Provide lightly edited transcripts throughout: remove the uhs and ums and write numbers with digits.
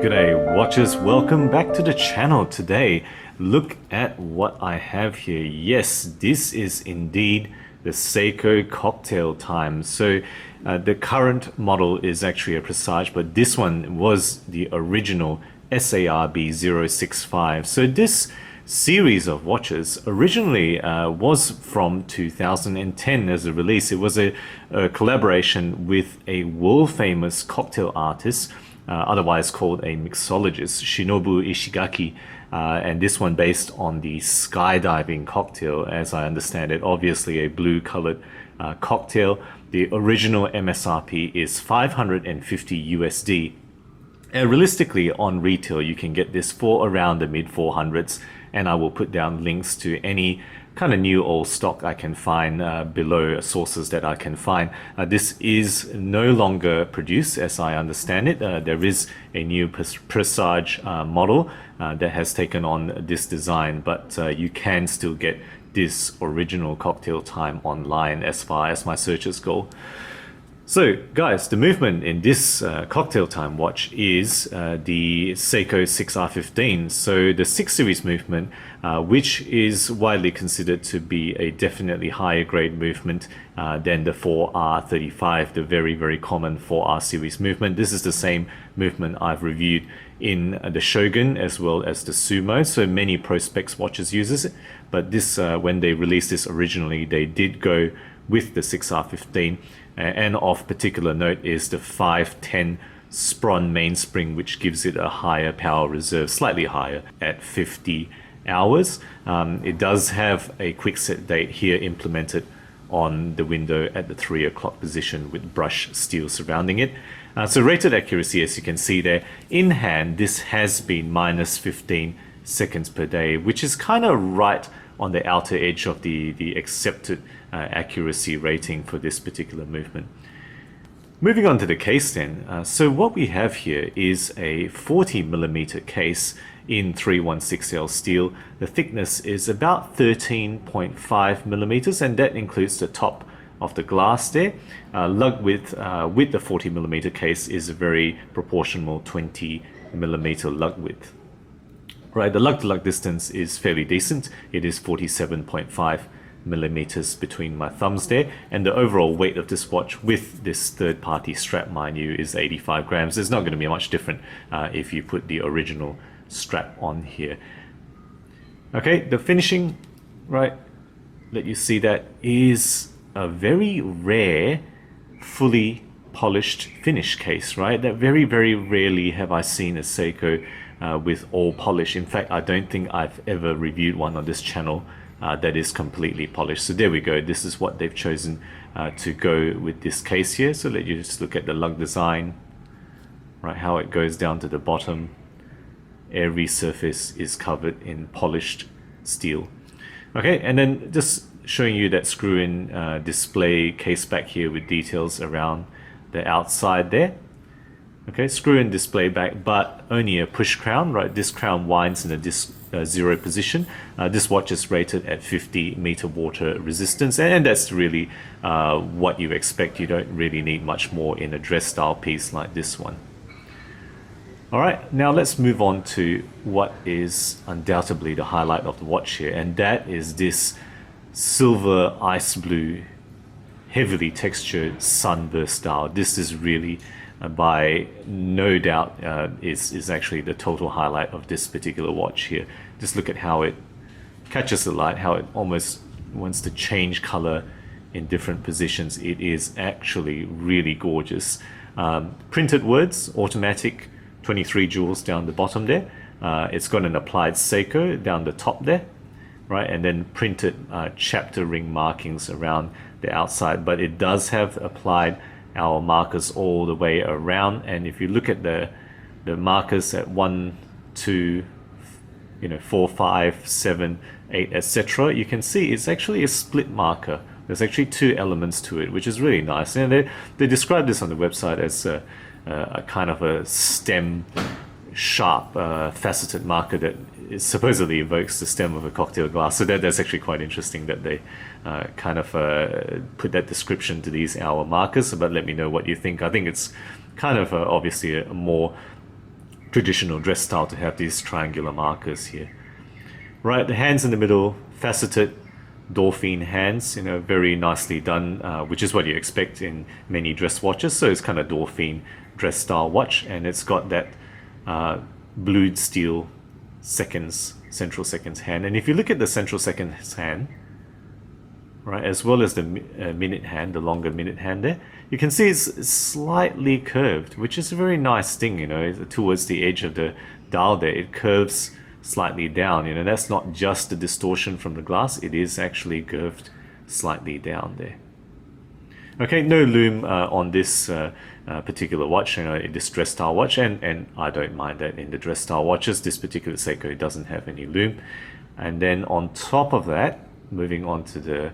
G'day watchers, welcome back to the channel. Today, look at what I have here. Yes, this is indeed the SEIKO Cocktail Time. So the current model is actually a Presage, but this one was the original SARB065. So this series of watches originally was from 2010 as a release. It was a collaboration with a world famous cocktail artist, otherwise called a mixologist, Shinobu Ishigaki, and this one based on the Skydiving cocktail, as I understand it. Obviously a blue colored cocktail. The original MSRP is 550 USD. And realistically, on retail, you can get this for around the mid 400s, and I will put down links to any kind of new old stock I can find below, sources that I can find. This is no longer produced, as I understand it. There is a new Presage model that has taken on this design, but you can still get this original Cocktail Time online as far as my searches go. So guys, the movement in this Cocktail Time watch is the SEIKO 6R15. So the 6 series movement, which is widely considered to be a definitely higher grade movement than the 4R35, the very common 4R series movement. This is the same movement I've reviewed in the Shogun as well as the Sumo. So many Pro Specs watches uses it, but this when they released this originally, they did go with the 6R15. And of particular note is the 510 Spron mainspring, which gives it a higher power reserve, slightly higher at 50 hours. It does have a quick set date here implemented on the window at the 3 o'clock position with brush steel surrounding it. So rated accuracy, as you can see there, in hand, this has been minus 15 seconds per day, which is kind of right on the outer edge of the accepted accuracy rating for this particular movement. Moving on to the case then. So what we have here is a 40mm case in 316L steel. The thickness is about 13.5mm, and that includes the top of the glass there. Lug width with the 40mm case is a very proportional 20mm lug width. Right, the lug-to-lug distance is fairly decent. It is 47.5 millimeters between my thumbs there, and the overall weight of this watch with this third-party strap, mind you, is 85 grams. There's not going to be much different if you put the original strap on here. Okay, the finishing, right, let you see that is a very rare, fully polished finish case, right? That very rarely have I seen a SEIKO with all polish. In fact, I don't think I've ever reviewed one on this channel that is completely polished. So there we go. This is what they've chosen to go with this case here. So let you just look at the lug design, right? How it goes down to the bottom. Every surface is covered in polished steel. Okay, and then just showing you that screw-in display case back here with details around the outside there. Okay, screw-in display back, but only a push crown, right? This crown winds in a zero position. This watch is rated at 50-meter water resistance, and that's really what you expect. You don't really need much more in a dress style piece like this one. All right, now let's move on to what is undoubtedly the highlight of the watch here, and that is this silver ice blue, heavily textured sunburst style. This is really by no doubt is actually the total highlight of this particular watch here. Just look at how it catches the light, how it almost wants to change color in different positions. It is actually really gorgeous. Printed words, automatic, 23 jewels down the bottom there. It's got an applied SEIKO down the top there, right? And then printed chapter ring markings around the outside, but it does have applied our markers all the way around. And if you look at the markers at 1, 2, 4, 5, 7, 8, etc., you can see it's actually a split marker. There's actually 2 elements to it, which is really nice. And they describe this on the website as a kind of a stem sharp faceted marker that supposedly evokes the stem of a cocktail glass. So that's actually quite interesting that they kind of put that description to these hour markers. But let me know what you think. I think it's kind of obviously a more traditional dress style to have these triangular markers here. Right, the hands in the middle, faceted dolphin hands, you know, very nicely done, which is what you expect in many dress watches. So it's kind of dolphin dress style watch, and it's got that blued steel seconds, central seconds hand. And if you look at the central seconds hand, right, as well as the minute hand, the longer minute hand there, you can see it's slightly curved, which is a very nice thing, you know, towards the edge of the dial there. It curves slightly down, you know, that's not just the distortion from the glass, it is actually curved slightly down there. Okay, no loom on this particular watch, you know, this dress style watch, and I don't mind that in the dress style watches. This particular Seiko doesn't have any loom. And then on top of that, moving on to the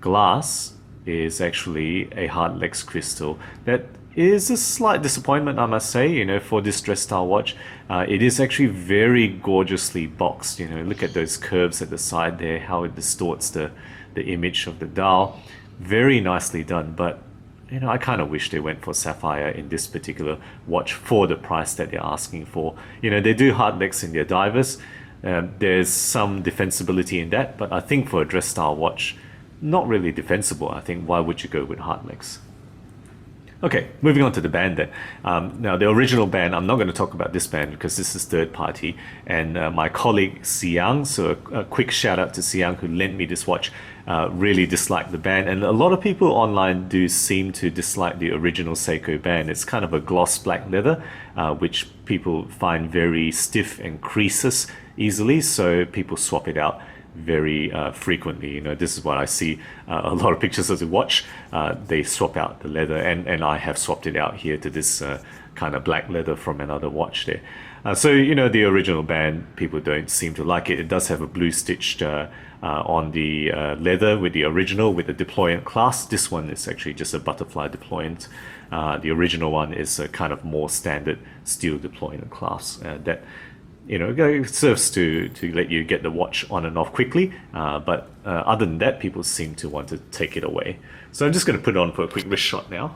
glass, is actually a Horlicks crystal. That is a slight disappointment, I must say, you know, for this dress style watch. It is actually very gorgeously boxed, you know, look at those curves at the side there, how it distorts the image of the dial. Very nicely done, but you know, I kind of wish they went for sapphire in this particular watch for the price that they're asking for. You know, they do Horlicks in their divers. There's some defensibility in that, but I think for a dress style watch, not really defensible. I think why would you go with Horlicks? Okay, moving on to the band then. Now the original band, I'm not going to talk about this band because this is third party, and my colleague Siang, so a quick shout out to Siang who lent me this watch, really disliked the band, and a lot of people online do seem to dislike the original Seiko band. It's kind of a gloss black leather, which people find very stiff and creases easily, so people swap it out very frequently. You know, this is what I see a lot of pictures of the watch. They swap out the leather, and I have swapped it out here to this kind of black leather from another watch there. So you know, the original band, people don't seem to like it. It does have a blue stitched on the leather with the original, with the deployant clasp. This one is actually just a butterfly deployant. The original one is a kind of more standard steel deployant clasp that, you know, it serves to let you get the watch on and off quickly, but other than that, people seem to want to take it away. So I'm just going to put it on for a quick wrist shot now.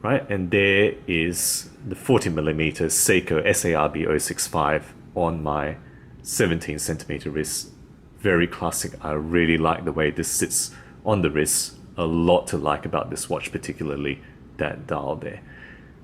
Right, and there is the 40mm Seiko SARB065 on my 17 centimeter wrist. Very classic. I really like the way this sits on the wrist. A lot to like about this watch, particularly that dial there.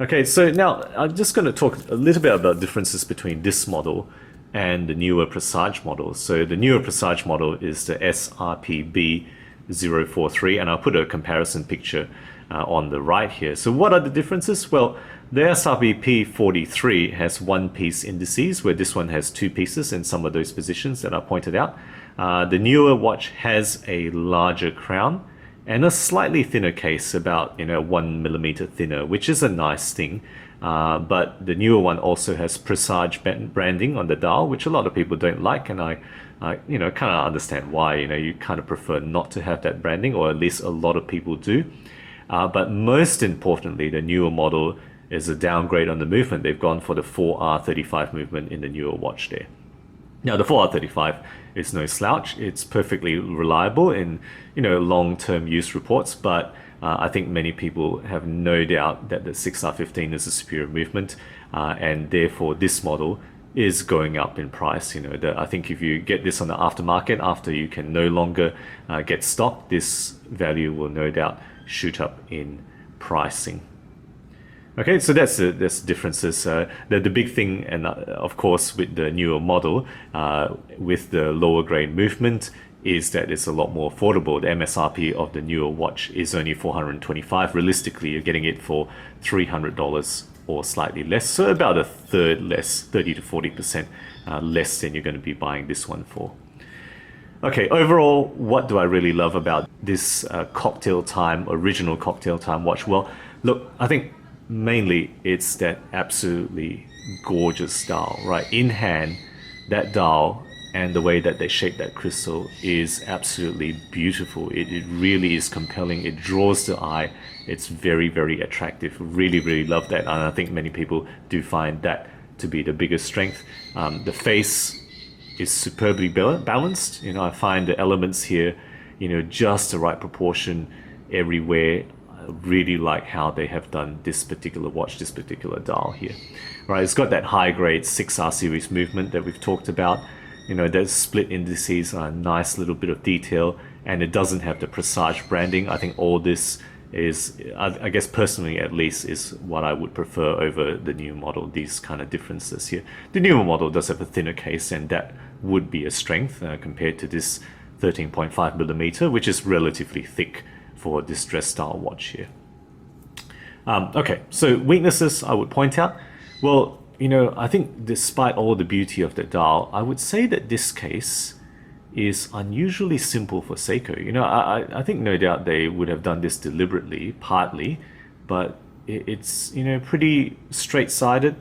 Okay, so now I'm just going to talk a little bit about differences between this model and the newer Presage model. So the newer Presage model is the SRPB043, and I'll put a comparison picture on the right here. So what are the differences? Well, the SRBP43 has one piece indices, where this one has two pieces in some of those positions that I pointed out. The newer watch has a larger crown and a slightly thinner case, about 1 millimeter thinner, which is a nice thing. But the newer one also has Presage branding on the dial, which a lot of people don't like, and I kind of understand why. You kind of prefer not to have that branding, or at least a lot of people do. But most importantly, the newer model is a downgrade on the movement. They've gone for the 4R35 movement in the newer watch there. Now, the 4R35 is no slouch. It's perfectly reliable in long-term use reports, but I think many people have no doubt that the 6R15 is a superior movement, and therefore this model is going up in price. I think if you get this on the aftermarket, after you can no longer get stock, this value will no doubt shoot up in pricing. Okay, so that's the differences. The big thing, and of course with the newer model, with the lower grade movement, is that it's a lot more affordable. The MSRP of the newer watch is only $425. Realistically, you're getting it for $300 or slightly less, so about a third less, 30 to 40% less than you're going to be buying this one for. Okay, overall, what do I really love about this original Cocktail Time watch? Well, look, I think mainly it's that absolutely gorgeous dial, right? In hand, that dial and the way that they shape that crystal is absolutely beautiful. It really is compelling. It draws the eye. It's very, very attractive. Really, really love that. And I think many people do find that to be the biggest strength. The face is superbly balanced. I find the elements here, just the right proportion everywhere. really like how they have done this particular watch, this particular dial here. Right, it's got that high grade 6R series movement that we've talked about. You know, those split indices are a nice little bit of detail, and it doesn't have the Presage branding. I think all this is, I guess personally at least, is what I would prefer over the new model, these kind of differences here. The newer model does have a thinner case, and that would be a strength compared to this 13.5mm, which is relatively thick for this dress style watch here. Okay, so weaknesses I would point out. Well, you know, I think despite all the beauty of the dial, I would say that this case is unusually simple for Seiko. You know, I think no doubt they would have done this deliberately, partly, but it's, you know, pretty straight-sided,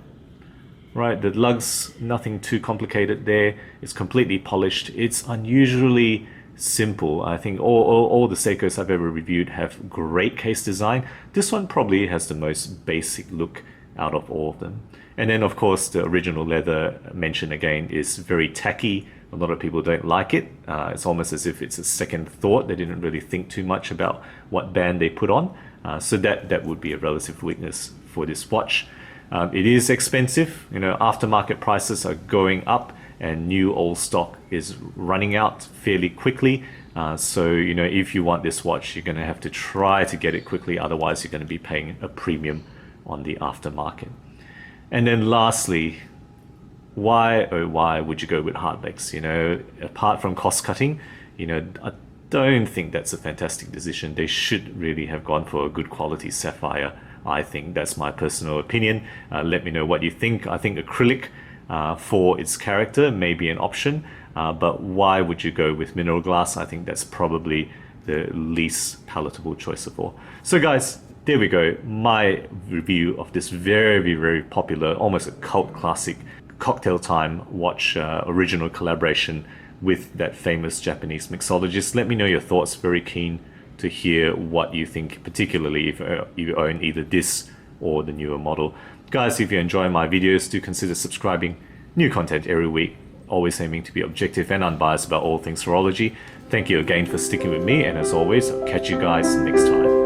right? The lugs, nothing too complicated there. It's completely polished. It's unusually simple. I think all the Seikos I've ever reviewed have great case design. This one probably has the most basic look out of all of them. And then of course the original leather, mentioned again, is very tacky. A lot of people don't like it. It's almost as if it's a second thought. They didn't really think too much about what band they put on. So that would be a relative weakness for this watch. It is expensive. You know, aftermarket prices are going up, and new old stock is running out fairly quickly. So, you know, if you want this watch, you're going to have to try to get it quickly. Otherwise, you're going to be paying a premium on the aftermarket. And then lastly, why, oh why would you go with Horlicks? You know, apart from cost cutting, you know, I don't think that's a fantastic decision. They should really have gone for a good quality sapphire. I think that's my personal opinion. Let me know what you think. I think acrylic for its character may be an option, but why would you go with mineral glass? I think that's probably the least palatable choice of all. So guys, there we go. My review of this very, very popular, almost a cult classic Cocktail Time watch original collaboration with that famous Japanese mixologist. Let me know your thoughts. Very keen to hear what you think, particularly if you own either this or the newer model. Guys, if you enjoy my videos, do consider subscribing. New content every week, always aiming to be objective and unbiased about all things horology. Thank you again for sticking with me, and as always, I'll catch you guys next time.